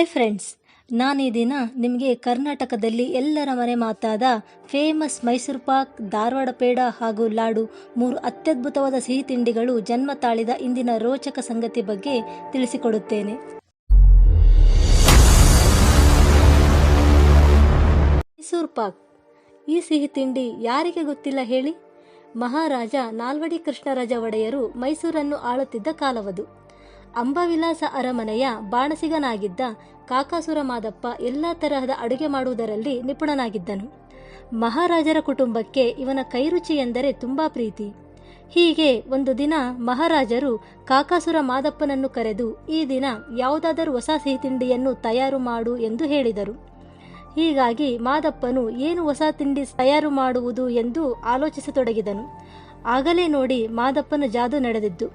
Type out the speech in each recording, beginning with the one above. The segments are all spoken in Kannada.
ಹಾಯ್ ಫ್ರೆಂಡ್ಸ್, ನಾನು ಈ ದಿನ ನಿಮಗೆ ಕರ್ನಾಟಕದಲ್ಲಿ ಎಲ್ಲರ ಮನೆ ಮಾತಾದ ಫೇಮಸ್ ಮೈಸೂರು ಪಾಕ್, ಧಾರವಾಡ ಪೇಡ ಹಾಗೂ ಲಾಡು 3 ಅತ್ಯದ್ಭುತವಾದ ಸಿಹಿ ತಿಂಡಿಗಳು ಜನ್ಮ ತಾಳಿದ ಇಂದಿನ ರೋಚಕ ಸಂಗತಿ ಬಗ್ಗೆ ತಿಳಿಸಿಕೊಡುತ್ತೇನೆ. ಮೈಸೂರು ಪಾಕ್ ಈ ಸಿಹಿ ತಿಂಡಿ ಯಾರಿಗೆ ಗೊತ್ತಿಲ್ಲ ಹೇಳಿ? ಮಹಾರಾಜ ನಾಲ್ವಡಿ ಕೃಷ್ಣರಾಜ ಒಡೆಯರು ಮೈಸೂರನ್ನು ಆಳುತ್ತಿದ್ದ ಕಾಲವದು. ಅಂಬಾವಿಲಾಸ ಅರಮನೆಯ ಬಾಣಸಿಗನಾಗಿದ್ದ ಕಾಕಾಸುರ ಮಾದಪ್ಪ ಎಲ್ಲ ತರಹದ ಅಡುಗೆ ಮಾಡುವುದರಲ್ಲಿ ನಿಪುಣನಾಗಿದ್ದನು. ಮಹಾರಾಜರ ಕುಟುಂಬಕ್ಕೆ ಇವನ ಕೈರುಚಿ ಎಂದರೆ ತುಂಬಾ ಪ್ರೀತಿ. ಹೀಗೆ ಒಂದು ದಿನ ಮಹಾರಾಜರು ಕಾಕಾಸುರ ಮಾದಪ್ಪನನ್ನು ಕರೆದು, ಈ ದಿನ ಯಾವುದಾದರೂ ಹೊಸ ಸಿಹಿ ತಿಂಡಿಯನ್ನು ತಯಾರು ಮಾಡು ಎಂದು ಹೇಳಿದರು. ಹೀಗಾಗಿ ಮಾದಪ್ಪನು ಏನು ಹೊಸ ತಿಂಡಿ ತಯಾರು ಮಾಡುವುದು ಎಂದು ಆಲೋಚಿಸತೊಡಗಿದನು. ಆಗಲೇ ನೋಡಿ ಮಾದಪ್ಪನ ಜಾದು ನಡೆದಿದ್ದು.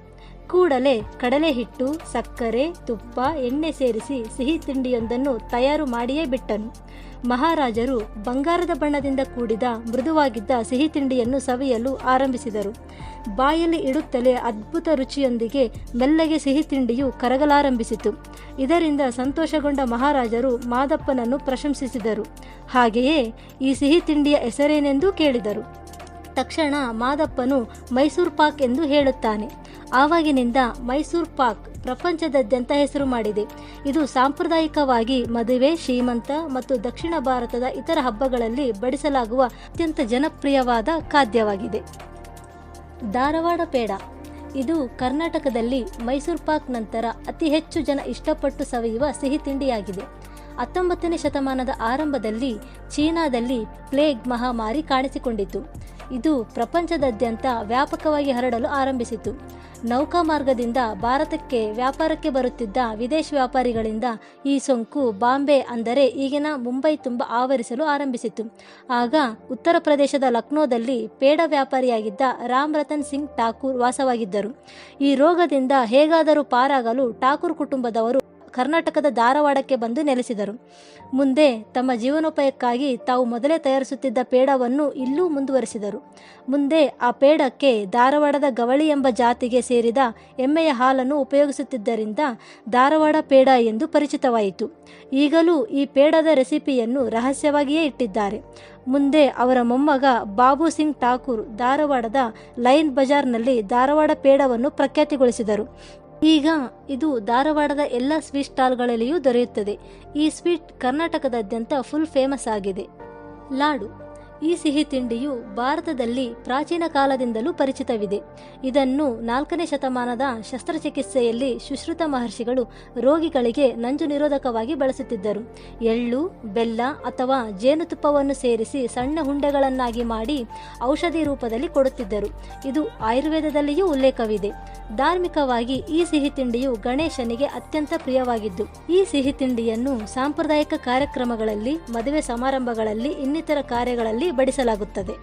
ಕೂಡಲೇ ಕಡಲೆ ಹಿಟ್ಟು, ಸಕ್ಕರೆ, ತುಪ್ಪ, ಎಣ್ಣೆ ಸೇರಿಸಿ ಸಿಹಿ ತಿಂಡಿಯೊಂದನ್ನು ತಯಾರು ಮಾಡಿಯೇ ಬಿಟ್ಟನು. ಮಹಾರಾಜರು ಬಂಗಾರದ ಬಣ್ಣದಿಂದ ಕೂಡಿದ ಮೃದುವಾಗಿದ್ದ ಸಿಹಿ ತಿಂಡಿಯನ್ನು ಸವಿಯಲು ಆರಂಭಿಸಿದರು. ಬಾಯಲ್ಲಿ ಇಡುತ್ತಲೇ ಅದ್ಭುತ ರುಚಿಯೊಂದಿಗೆ ಮೆಲ್ಲಗೆ ಸಿಹಿ ತಿಂಡಿಯು ಕರಗಲಾರಂಭಿಸಿತು. ಇದರಿಂದ ಸಂತೋಷಗೊಂಡ ಮಹಾರಾಜರು ಮಾದಪ್ಪನನ್ನು ಪ್ರಶಂಸಿಸಿದರು. ಹಾಗೆಯೇ ಈ ಸಿಹಿ ತಿಂಡಿಯ ಹೆಸರೇನೆಂದು ಕೇಳಿದರು. ತಕ್ಷಣ ಮಾದಪ್ಪನು ಮೈಸೂರು ಪಾಕ್ ಎಂದು ಹೇಳುತ್ತಾನೆ. ಆವಾಗಿನಿಂದ ಮೈಸೂರು ಪಾಕ್ ಪ್ರಪಂಚದಾದ್ಯಂತ ಹೆಸರು ಮಾಡಿದೆ. ಇದು ಸಾಂಪ್ರದಾಯಿಕವಾಗಿ ಮದುವೆ, ಶ್ರೀಮಂತ ಮತ್ತು ದಕ್ಷಿಣ ಭಾರತದ ಇತರ ಹಬ್ಬಗಳಲ್ಲಿ ಬಡಿಸಲಾಗುವ ಅತ್ಯಂತ ಜನಪ್ರಿಯವಾದ ಖಾದ್ಯವಾಗಿದೆ. ಧಾರವಾಡ ಪೇಡ ಇದು ಕರ್ನಾಟಕದಲ್ಲಿ ಮೈಸೂರು ಪಾಕ್ ನಂತರ ಅತಿ ಹೆಚ್ಚು ಜನ ಇಷ್ಟಪಟ್ಟು ಸವಿಯುವ ಸಿಹಿ ತಿಂಡಿಯಾಗಿದೆ. 19ನೇ ಶತಮಾನದ ಆರಂಭದಲ್ಲಿ ಚೀನಾದಲ್ಲಿ ಪ್ಲೇಗ್ ಮಹಾಮಾರಿ ಕಾಣಿಸಿಕೊಂಡಿತು. ಇದು ಪ್ರಪಂಚದಾದ್ಯಂತ ವ್ಯಾಪಕವಾಗಿ ಹರಡಲು ಆರಂಭಿಸಿತು. ನೌಕಾ ಮಾರ್ಗದಿಂದ ಭಾರತಕ್ಕೆ ವ್ಯಾಪಾರಕ್ಕೆ ಬರುತ್ತಿದ್ದ ವಿದೇಶಿ ವ್ಯಾಪಾರಿಗಳಿಂದ ಈ ಸೋಂಕು ಬಾಂಬೆ ಅಂದರೆ ಈಗಿನ ಮುಂಬೈ ತುಂಬ ಆವರಿಸಲು ಆರಂಭಿಸಿತು. ಆಗ ಉತ್ತರ ಪ್ರದೇಶದ ಲಕ್ನೋದಲ್ಲಿ ಪೇಡ ವ್ಯಾಪಾರಿಯಾಗಿದ್ದ ರಾಮ್ ರತನ್ ಸಿಂಗ್ ಠಾಕೂರ್ ವಾಸವಾಗಿದ್ದರು. ಈ ರೋಗದಿಂದ ಹೇಗಾದರೂ ಪಾರಾಗಲು ಠಾಕೂರ್ ಕುಟುಂಬದವರು ಕರ್ನಾಟಕದ ಧಾರವಾಡಕ್ಕೆ ಬಂದು ನೆಲೆಸಿದರು. ಮುಂದೆ ತಮ್ಮ ಜೀವನೋಪಾಯಕ್ಕಾಗಿ ತಾವು ಮೊದಲೇ ತಯಾರಿಸುತ್ತಿದ್ದ ಪೇಡವನ್ನು ಇಲ್ಲೂ ಮುಂದುವರಿಸಿದರು. ಮುಂದೆ ಆ ಪೇಡಕ್ಕೆ ಧಾರವಾಡದ ಗವಳಿ ಎಂಬ ಜಾತಿಗೆ ಸೇರಿದ ಎಮ್ಮೆಯ ಹಾಲನ್ನು ಉಪಯೋಗಿಸುತ್ತಿದ್ದರಿಂದ ಧಾರವಾಡ ಪೇಡ ಎಂದು ಪರಿಚಿತವಾಯಿತು. ಈಗಲೂ ಈ ಪೇಡದ ರೆಸಿಪಿಯನ್ನು ರಹಸ್ಯವಾಗಿಯೇ ಇಟ್ಟಿದ್ದಾರೆ. ಮುಂದೆ ಅವರ ಮೊಮ್ಮಗ ಬಾಬು ಸಿಂಗ್ ಠಾಕೂರ್ ಧಾರವಾಡದ ಲೈನ್ ಬಜಾರ್ನಲ್ಲಿ ಧಾರವಾಡ ಪೇಡವನ್ನು ಪ್ರಖ್ಯಾತಿಗೊಳಿಸಿದರು. ಈಗ ಇದು ಧಾರವಾಡದ ಎಲ್ಲ ಸ್ವೀಟ್ ಸ್ಟಾಲ್ಗಳಲ್ಲಿಯೂ ದೊರೆಯುತ್ತದೆ. ಈ ಸ್ವೀಟ್ ಕರ್ನಾಟಕದಾದ್ಯಂತ ಫುಲ್ ಫೇಮಸ್ ಆಗಿದೆ. ಲಾಡು ಈ ಸಿಹಿ ತಿಂಡಿಯು ಭಾರತದಲ್ಲಿ ಪ್ರಾಚೀನ ಕಾಲದಿಂದಲೂ ಪರಿಚಿತವಿದೆ. ಇದನ್ನು 4ನೇ ಶತಮಾನದ ಶಸ್ತ್ರಚಿಕಿತ್ಸೆಯಲ್ಲಿ ಸುಶ್ರುತ ಮಹರ್ಷಿಗಳು ರೋಗಿಗಳಿಗೆ ನಂಜು ನಿರೋಧಕವಾಗಿ ಬಳಸುತ್ತಿದ್ದರು. ಎಳ್ಳು, ಬೆಲ್ಲ ಅಥವಾ ಜೇನುತುಪ್ಪವನ್ನು ಸೇರಿಸಿ ಸಣ್ಣ ಉಂಡೆಗಳನ್ನಾಗಿ ಮಾಡಿ ಔಷಧಿ ರೂಪದಲ್ಲಿ ಕೊಡುತ್ತಿದ್ದರು. ಇದು ಆಯುರ್ವೇದದಲ್ಲಿಯೂ ಉಲ್ಲೇಖವಿದೆ. ಧಾರ್ಮಿಕವಾಗಿ ಈ ಸಿಹಿ ತಿಂಡಿಯು ಗಣೇಶನಿಗೆ ಅತ್ಯಂತ ಪ್ರಿಯವಾಗಿದ್ದು, ಈ ಸಿಹಿ ತಿಂಡಿಯನ್ನು ಸಾಂಪ್ರದಾಯಿಕ ಕಾರ್ಯಕ್ರಮಗಳಲ್ಲಿ, ಮದುವೆ ಸಮಾರಂಭಗಳಲ್ಲಿ, ಇನ್ನಿತರ ಕಾರ್ಯಗಳಲ್ಲಿ ಬಡಿಸಲಾಗುತ್ತದೆ.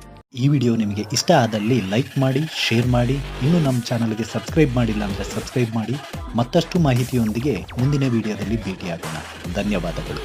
ಈ ವಿಡಿಯೋ ನಿಮಗೆ ಇಷ್ಟ ಆದಲ್ಲಿ ಲೈಕ್ ಮಾಡಿ, ಶೇರ್ ಮಾಡಿ. ಇನ್ನೂ ನಮ್ಮ ಚಾನಲ್ಗೆ ಸಬ್ಸ್ಕ್ರೈಬ್ ಮಾಡಿಲ್ಲ ಅಂದರೆ ಸಬ್ಸ್ಕ್ರೈಬ್ ಮಾಡಿ. ಮತ್ತಷ್ಟು ಮಾಹಿತಿಯೊಂದಿಗೆ ಮುಂದಿನ ವಿಡಿಯೋದಲ್ಲಿ ಭೇಟಿಯಾಗೋಣ. ಧನ್ಯವಾದಗಳು.